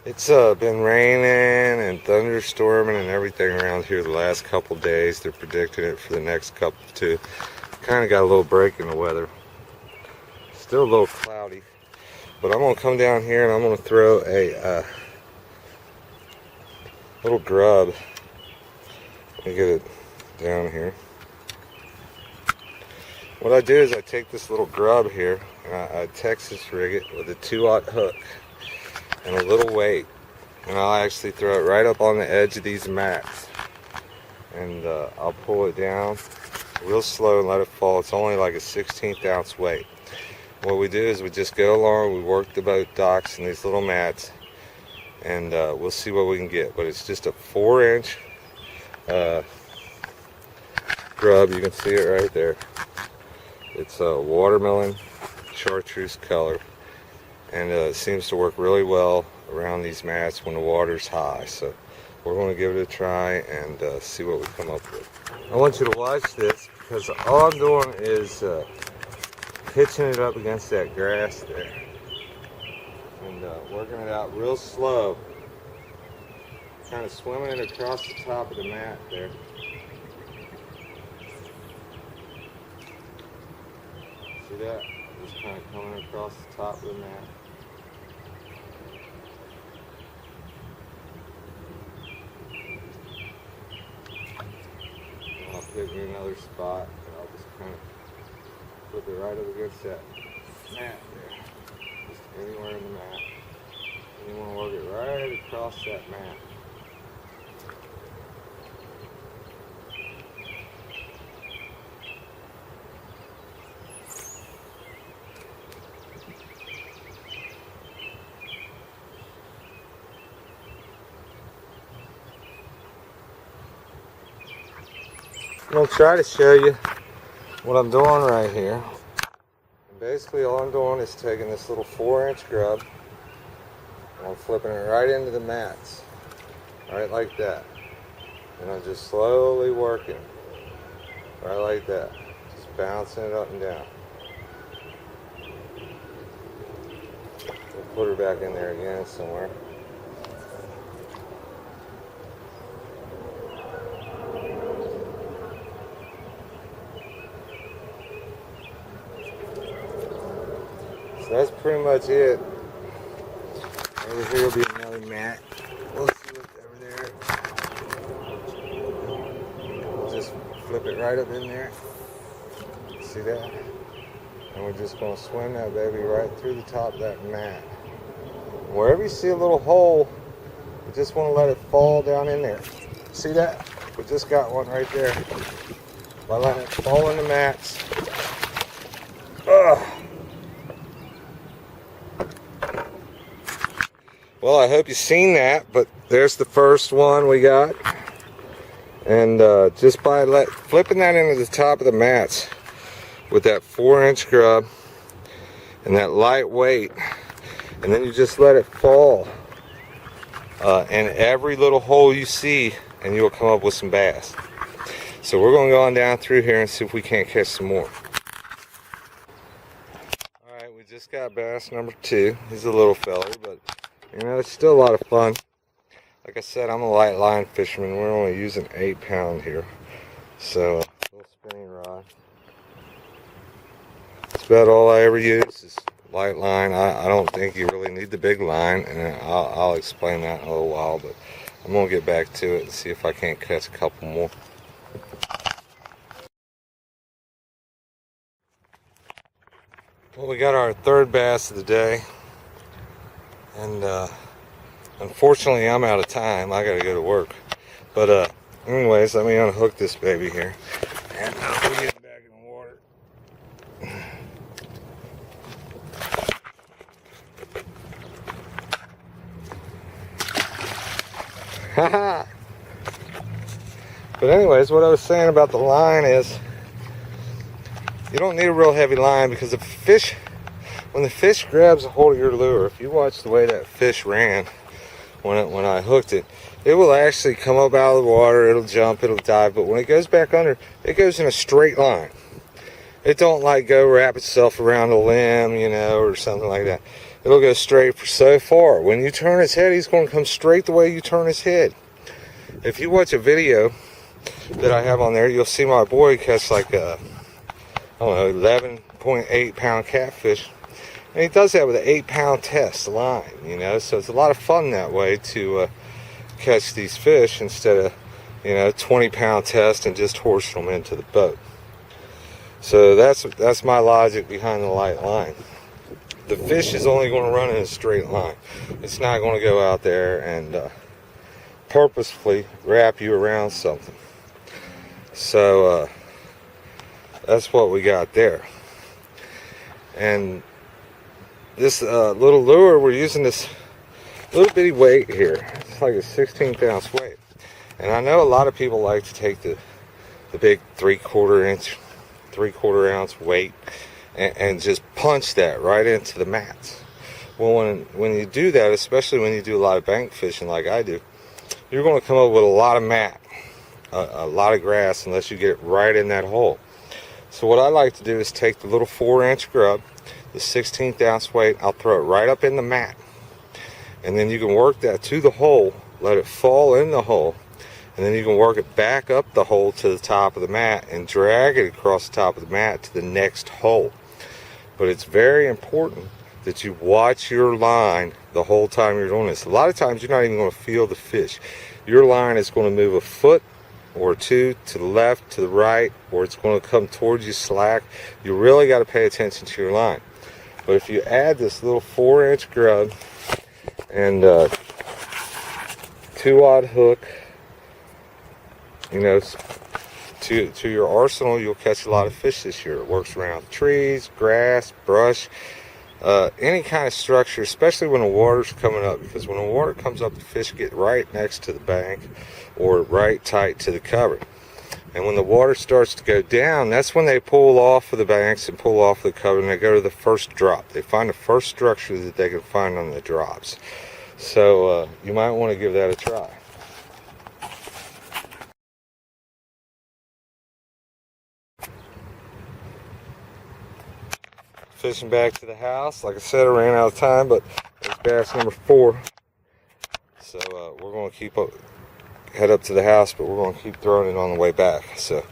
It's been raining and thunderstorming and everything around here the last couple days. They're predicting it for the next couple too. Kind of got a little break in the weather. Still a little cloudy, but I'm gonna come down here and I'm gonna throw a little grub. Let me get it down here. What I do is I take this little grub here and I Texas rig it with a 2/0 hook and a little weight, and I'll actually throw it right up on the edge of these mats, and I'll pull it down real slow and let it fall. It's only like a 1/16 ounce weight. What we do is we just go along, we work the boat docks and these little mats, and we'll see what we can get. But it's just a 4-inch grub. You can see it right there. It's a watermelon chartreuse color, and it seems to work really well around these mats when the water's high. So we're going to give it a try and see what we come up with. I want you to watch this because all I'm doing is pitching it up against that grass there and working it out real slow, kind of swimming it across the top of the mat there. See that? Just kind of coming across the top of the mat. And I'll pick me another spot, and I'll just kind of flip it right up against that mat there. Just anywhere in the mat. And you want to work it right across that mat. I'm going to try to show you what I'm doing right here. And basically all I'm doing is taking this little 4-inch grub and I'm flipping it right into the mats. Right like that. And I'm just slowly working. Right like that. Just bouncing it up and down. We'll put her back in there again somewhere. That's pretty much it. Over here will be another mat. We'll see what's over there. We'll just flip it right up in there. See that? And we're just going to swim that baby right through the top of that mat. Wherever you see a little hole, you just want to let it fall down in there. See that? We just got one right there. By letting it fall in the mats. Ugh. Well, I hope you've seen that, but there's the first one we got. And just by flipping that into the top of the mats with that 4-inch grub and that light weight, and then you just let it fall in every little hole you see, and you'll come up with some bass. So we're going to go on down through here and see if we can't catch some more. Alright, we just got bass number 2. He's a little fella, but you know, it's still a lot of fun. Like I said, I'm a light line fisherman. We're only using 8-pound here. So, a little spinning rod. That's about all I ever use is light line. I don't think you really need the big line, and I'll explain that in a little while, but I'm going to get back to it and see if I can't catch a couple more. Well, we got our third bass of the day. And unfortunately I'm out of time. I gotta go to work. But anyways, let me unhook this baby here. And we'll get it back in the water. Haha. But anyways, what I was saying about the line is you don't need a real heavy line, because when the fish grabs a hold of your lure, if you watch the way that fish ran when I hooked it, it will actually come up out of the water, it'll jump, it'll dive, but when it goes back under, it goes in a straight line. It don't like go wrap itself around a limb, you know, or something like that. it'll go straight for so far. When you turn his head, he's going to come straight the way you turn his head. If you watch a video that I have on there, you'll see my boy catch like a, I don't know, 11.8 pound catfish. And he does that with an 8-pound test line, you know. So it's a lot of fun that way to catch these fish instead of, you know, 20-pound test and just horsing them into the boat. So that's my logic behind the light line. The fish is only going to run in a straight line. It's not going to go out there and purposefully wrap you around something. So that's what we got there. And this little lure, we're using this little bitty weight here. It's like a 16th ounce weight. And I know a lot of people like to take the big 3/4 ounce weight and just punch that right into the mats. Well, when you do that, especially when you do a lot of bank fishing like I do, you're going to come up with a lot of mat, a lot of grass, unless you get it right in that hole. So what I like to do is take the little 4-inch grub, the 16th ounce weight, I'll throw it right up in the mat. And then you can work that to the hole, let it fall in the hole, and then you can work it back up the hole to the top of the mat and drag it across the top of the mat to the next hole. But it's very important that you watch your line the whole time you're doing this. A lot of times you're not even going to feel the fish. Your line is going to move a foot or two to the left, to the right, or it's going to come towards you slack. You really got to pay attention to your line. But if you add this little 4-inch grub and 2-aught hook, you know, to your arsenal, you'll catch a lot of fish this year. It works around trees, grass, brush, any kind of structure, especially when the water's coming up, because when the water comes up, the fish get right next to the bank or right tight to the cover. And when the water starts to go down, that's when they pull off of the banks and pull off the cover, and they go to the first drop. They find the first structure that they can find on the drops. So you might want to give that a try. Fishing back to the house. Like I said, I ran out of time, but it's bass number 4. So we're going to head up to the house, but we're going to keep throwing it on the way back. So